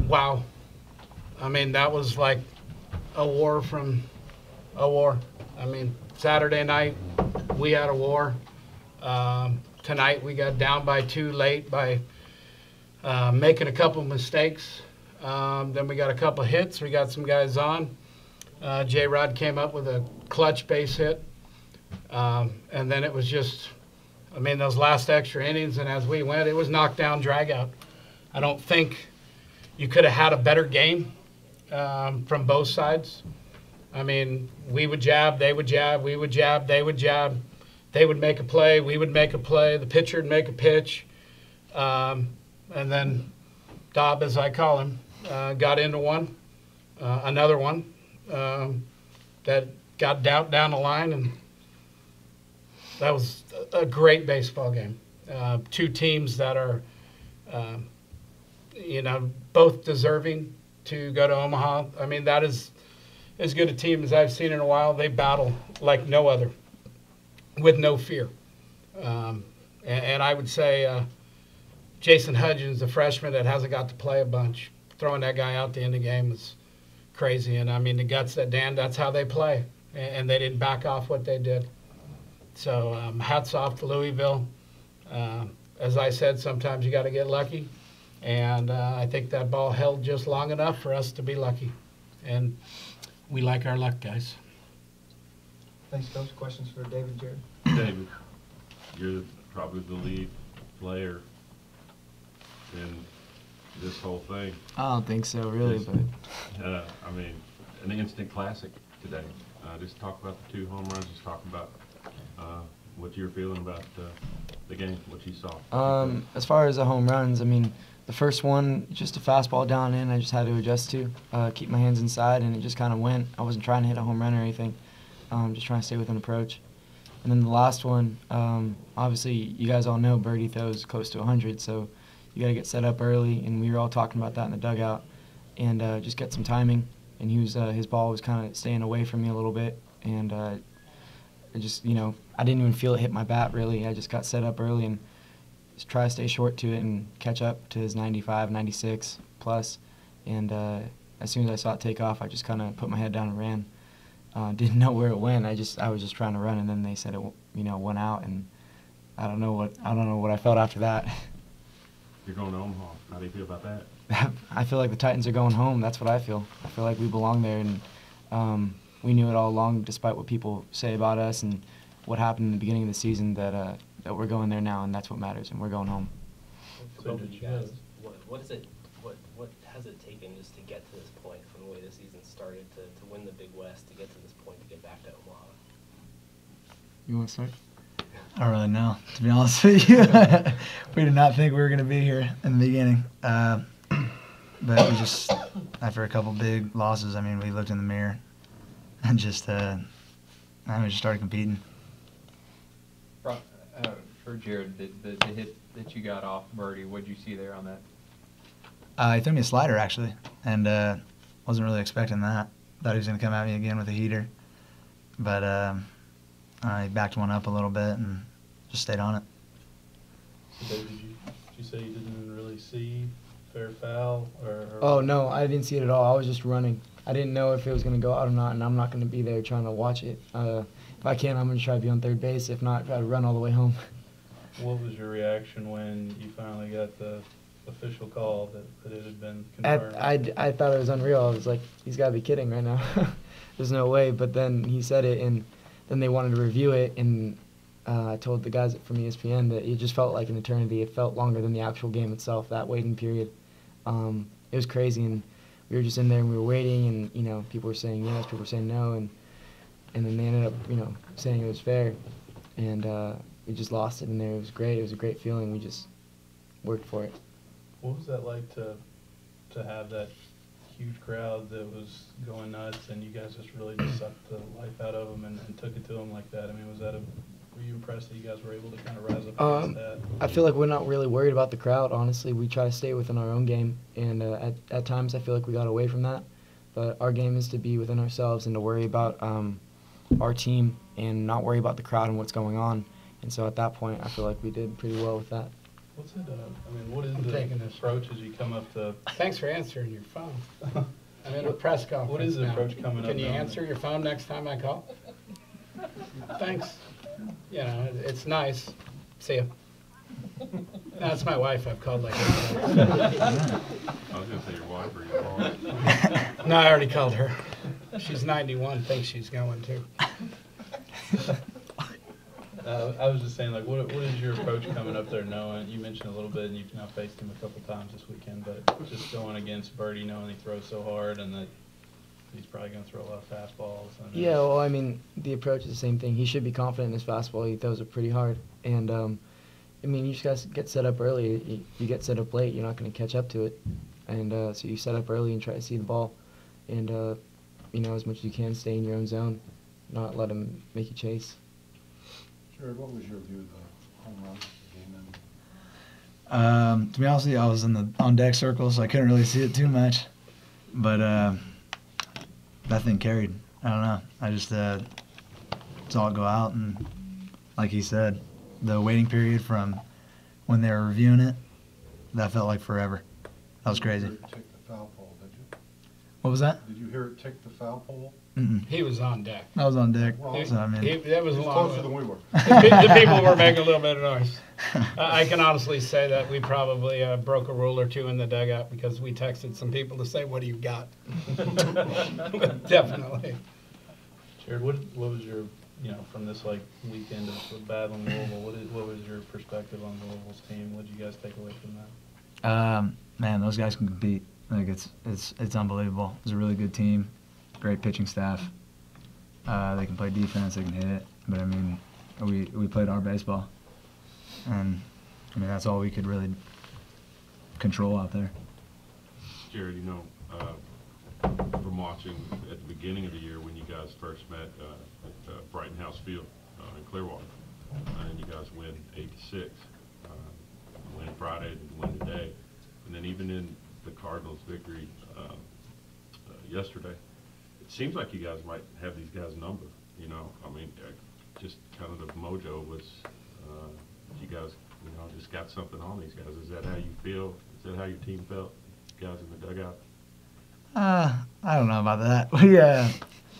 Wow. I mean, that was like a war from a war. I mean, Saturday night, we had a war. Tonight, we got down by 2 late by making a couple mistakes. Then we got a couple hits. We got some guys on. Jerrod came up with a clutch base hit. And then it was just, I mean, those last extra innings, and as we went, it was knockdown, drag out. I don't think you could have had a better game from both sides. I mean, we would jab, they would jab, we would jab, they would jab. They would make a play, we would make a play, the pitcher would make a pitch. And then Dobb, as I call him, got into one, another one that got down the line, and that was a great baseball game. Two teams that are, both deserving to go to Omaha. I mean, that is as good a team as I've seen in a while. They battle like no other, with no fear. And I would say Jason Hudgens, the freshman that hasn't got to play a bunch, throwing that guy out the end of the game was crazy. And, I mean, the guts that Dan, that's how they play. And they didn't back off what they did. So hats off to Louisville. As I said, sometimes you got to get lucky. And I think that ball held just long enough for us to be lucky. And we like our luck, guys. Thanks, Coach. Questions for David, Jerrod? David, you're probably the lead player in this whole thing. I don't think so, really, but I mean, an instant classic today. Just talk about the 2 home runs. Just talk about what you're feeling about the game, what you saw. As far as the home runs, I mean, the first one, just a fastball down in, I just had to adjust to, keep my hands inside, and it just kind of went. I wasn't trying to hit a home run or anything, just trying to stay within approach. And then the last one, obviously, you guys all know Birdie throws close to 100, so you got to get set up early, and we were all talking about that in the dugout, and just get some timing. And his ball was kind of staying away from me a little bit, and it just, I didn't even feel it hit my bat, really. I just got set up early and just try to stay short to it and catch up to his 95, 96 plus. And as soon as I saw it take off, I just kind of put my head down and ran. Didn't know where it went. I was just trying to run, and then they said it, went out, and I don't know what I felt after that. You're going to Omaha. How do you feel about that? I feel like the Titans are going home. That's what I feel. I feel like we belong there, and we knew it all along, despite what people say about us and what happened in the beginning of the season, that we're going there now, and that's what matters, and we're going home. So did you guys, what has it taken just to get to this point from the way the season started to win the Big West, to get to this point, to get back to Omaha? You want to start? I don't really know, to be honest with you. We did not think we were going to be here in the beginning. But we just, after a couple big losses, I mean, we looked in the mirror and just, we just started competing. For Jerrod, the hit that you got off Birdie, what did you see there on that? He threw me a slider, actually, and wasn't really expecting that. Thought he was going to come at me again with a heater. But I backed one up a little bit and just stayed on it. So, Dave, did you say you didn't really see fair foul? Or Oh, no, I didn't see it at all. I was just running. I didn't know if it was going to go out or not, and I'm not going to be there trying to watch it. If I can, I'm going to try to be on third base. If not, try to run all the way home. What was your reaction when you finally got the official call that it had been confirmed? I thought it was unreal. I was like, he's got to be kidding right now. There's no way. But then he said it, and then they wanted to review it, and I told the guys from ESPN that it just felt like an eternity. It felt longer than the actual game itself, that waiting period. It was crazy, and we were just in there, and we were waiting, and, people were saying yes, people were saying no, and then they ended up, saying it was fair, and we just lost it in there. It was great. It was a great feeling. We just worked for it. What was that like to have that huge crowd that was going nuts, and you guys just really just sucked the life out of them and took it to them like that? I mean, were you impressed that you guys were able to kind of rise up against that? I feel like we're not really worried about the crowd, honestly. We try to stay within our own game, and at times I feel like we got away from that. But our game is to be within ourselves and to worry about our team and not worry about the crowd and what's going on. And so at that point, I feel like we did pretty well with that. What's it, I mean, what is I'm the taking this. approach as you come up to, Thanks for answering your phone. I'm in a press conference what is the now. approach coming up Can you now? answer your phone next time I call? Thanks. You know, it's nice. See ya. That's my wife. I've called like that. I was gonna say your wife or your mom. No, I already called her. She's 91, thinks she's going to. I was just saying, like, what is your approach coming up there knowing, you mentioned a little bit, and you've now faced him a couple times this weekend, but just going against Birdie, knowing he throws so hard and that he's probably going to throw a lot of fastballs. And Yeah, well, I mean, the approach is the same thing. He should be confident in his fastball. He throws it pretty hard. And, I mean, you just got to get set up early. You get set up late, you're not going to catch up to it. And so you set up early and try to see the ball. And, you know, as much as you can, stay in your own zone, not let him make you chase. Jerrod, what was your view of the home run game? To be honest with you, I was in the on deck circle, so I couldn't really see it too much. But that thing carried. I don't know. I just saw it go out, and like he said, the waiting period from when they were reviewing it, that felt like forever. That was crazy. Did you hear it tick the foul pole, did you? What was that? Did you hear it tick the foul pole? Mm-mm. He was on deck. I was on deck. Well, So, I mean, That was He a was long closer than we were. the people were making a little bit of noise. I can honestly say that we probably broke a rule or two in the dugout because we texted some people to say, "What do you got?" Definitely. Jerrod, what was your, you know, from this like weekend of battling Louisville, what was your perspective on Louisville's team? What did you guys take away from that? man, those guys can compete. Like it's unbelievable. It's a really good team, great pitching staff. They can play defense, they can hit it. But I mean, we played our baseball, and I mean that's all we could really control out there. Jerrod, you know, from watching at the beginning of the year when you guys first met at Brighton House Field in Clearwater, and you guys win 8-6, win Friday and win today, and then even in the Cardinals' victory yesterday, it seems like you guys might have these guys' number. You know, I mean, just kind of the mojo was you guys, you know, just got something on these guys. Is that how you feel? Is that how your team felt, guys in the dugout? I don't know about that.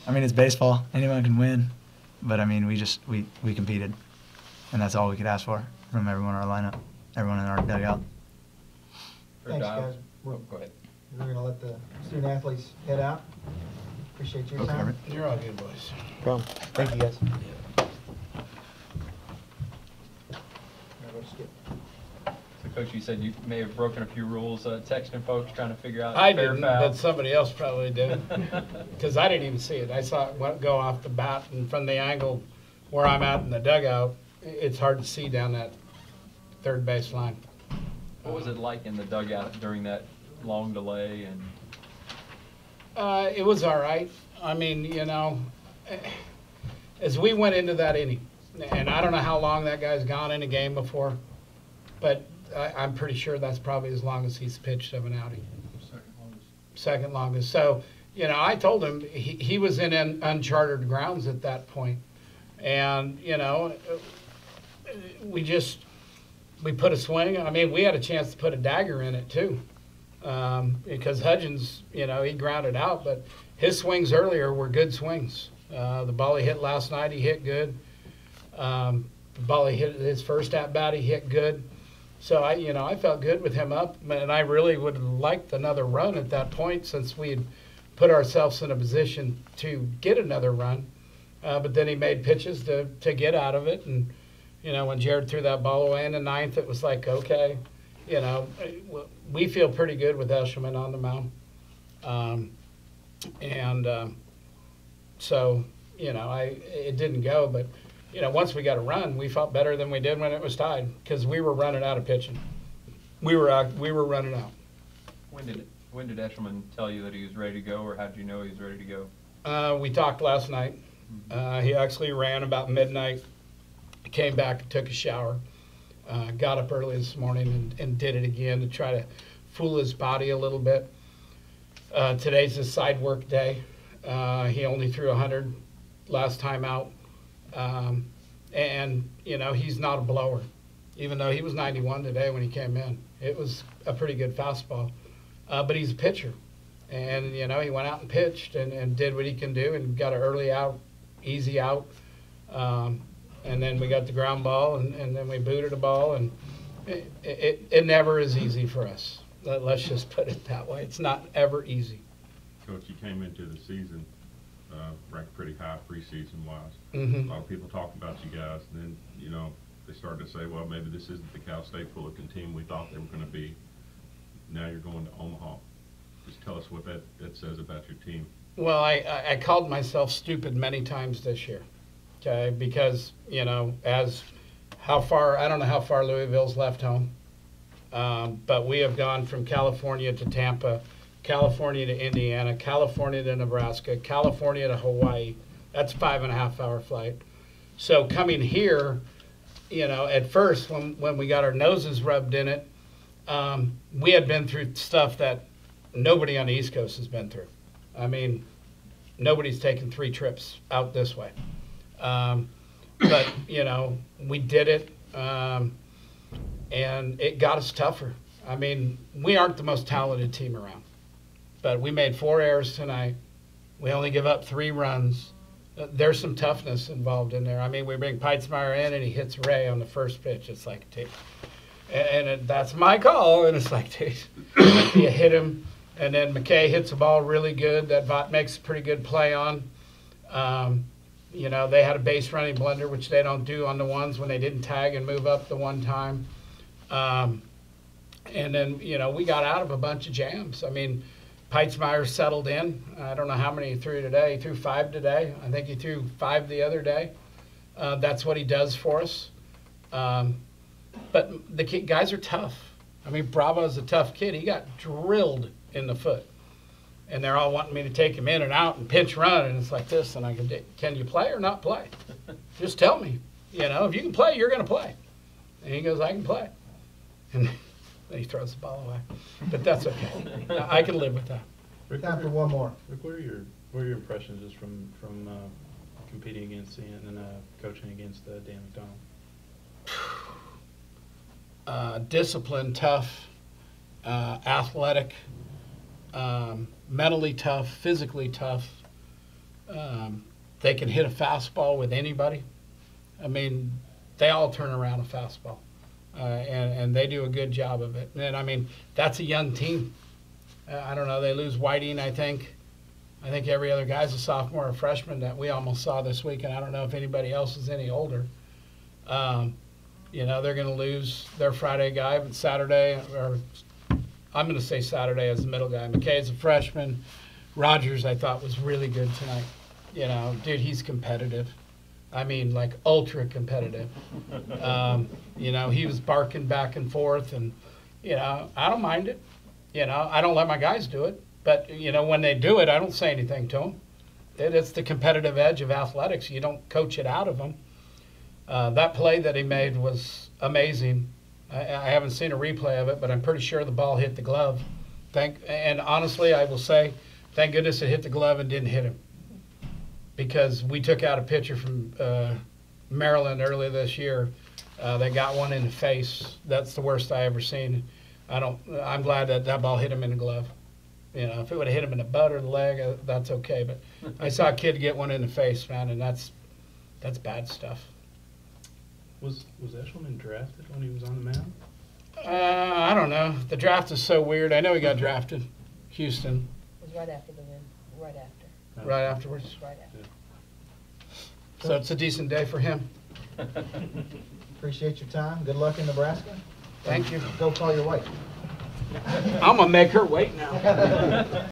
I mean, it's baseball. Anyone can win. But, I mean, we competed. And that's all we could ask for from everyone in our lineup, everyone in our dugout. Thanks, guys. Oh, go ahead. We're going to let the student athletes head out. Appreciate your Okay, time. Robert. You're all good, boys. Problem. Thank you, guys. Now go skip. So, Coach, you said you may have broken a few rules, texting folks, trying to figure out I fair didn't, foul. but somebody else probably did. Because I didn't even see it. I saw it go off the bat, and from the angle where I'm at in the dugout, it's hard to see down that third base line. What was it like in the dugout during that long delay? And It was all right. I mean, you know, as we went into that inning, and I don't know how long that guy's gone in a game before, but I'm pretty sure that's probably as long as he's pitched of an outing. Second longest. So, you know, I told him he was in uncharted grounds at that point. And, you know, we put a swing. I mean, we had a chance to put a dagger in it, too. Because Hudgens, you know, he grounded out, but his swings earlier were good swings. The ball he hit last night, he hit good. The ball he hit his first at-bat, he hit good. So, I felt good with him up, and I really would have liked another run at that point since we had put ourselves in a position to get another run. But then he made pitches to get out of it, and, you know, when Jerrod threw that ball away in the ninth, it was like, okay, you know, we feel pretty good with Eshelman on the mound. So, you know, it didn't go, but, you know, once we got a run, we felt better than we did when it was tied because we were running out of pitching. We were running out. when did Eshelman tell you that he was ready to go, or how did you know he was ready to go? We talked last night. He actually ran about midnight, came back, took a shower, got up early this morning and did it again to try to fool his body a little bit. Today's his side work day. He only threw 100 last time out. And, you know, he's not a blower. even though he was 91 today when he came in. It was a pretty good fastball. But he's a pitcher. And, you know, he went out and pitched and did what he can do and got an early out, easy out. And then we got the ground ball, and then we booted a ball. And it never is easy for us. Let's just put it that way. It's not ever easy. Coach, you came into the season ranked pretty high preseason-wise. Mm-hmm. A lot of people talk about you guys, and then, you know, they started to say, well, maybe this isn't the Cal State Fullerton team we thought they were going to be. Now you're going to Omaha. Just tell us what that says about your team. Well, I called myself stupid many times this year, okay, because, you know, I don't know how far Louisville's left home, but we have gone from California to Tampa, California to Indiana, California to Nebraska, California to Hawaii. That's a 5.5-hour flight. So coming here, you know, at first when we got our noses rubbed in it, we had been through stuff that nobody on the East Coast has been through. I mean, nobody's taken 3 trips out this way. But, you know, we did it, and it got us tougher. I mean, we aren't the most talented team around, but we made 4 errors tonight. We only give up 3 runs. There's some toughness involved in there. I mean, we bring Peitzmeyer in, and he hits Ray on the first pitch. It's like, dude. And that's my call, and it's like, dude, you hit him. And then McKay hits the ball really good that Vaught makes a pretty good play on. You know, they had a base running blunder, which they don't do on the ones when they didn't tag and move up the one time. And then, you know, we got out of a bunch of jams. I mean, Peitzmeyer settled in. I don't know how many he threw today. He threw 5 today. I think he threw 5 the other day. That's what he does for us. But the guys are tough. I mean, Bravo's a tough kid. He got drilled in the foot. And they're all wanting me to take him in and out and pinch run. And it's like this. And I can you play or not play? Just tell me. You know, if you can play, you're going to play. And he goes, I can play. And then he throws the ball away. But that's okay. I can live with that. Rick, Time for one more. Rick, what are your impressions just from competing against Ian and coaching against Dan McDonald? Disciplined, tough, athletic, mentally tough, physically tough. They can hit a fastball with anybody. I mean, they all turn around a fastball, and they do a good job of it. And I mean, that's a young team. I don't know. They lose Whiting, I think. I think every other guy's a sophomore or freshman that we almost saw this week, and I don't know if anybody else is any older. You know, they're going to lose their Friday guy, but Saturday, or I'm going to say Saturday as the middle guy. McKay's a freshman. Rogers, I thought, was really good tonight. You know, dude, he's competitive. I mean, like, ultra competitive. You know, he was barking back and forth, and, you know, I don't mind it. You know, I don't let my guys do it. But, you know, when they do it, I don't say anything to them. It's the competitive edge of athletics. You don't coach it out of them. That play that he made was amazing. I haven't seen a replay of it, but I'm pretty sure the ball hit the glove. And honestly, I will say, thank goodness it hit the glove and didn't hit him. Because we took out a pitcher from Maryland earlier this year. They got one in the face. That's the worst I ever seen. I'm glad that ball hit him in the glove. You know, if it would have hit him in the butt or the leg, that's okay. But I saw a kid get one in the face, man, and that's bad stuff. Was Eshelman drafted when he was on the mound? I don't know. The draft is so weird. I know he got drafted. Houston. It was right after the win. Right after. Right afterwards. Right after. So it's a decent day for him. Appreciate your time. Good luck in Nebraska. Thank you. Go call your wife. I'm going to make her wait now.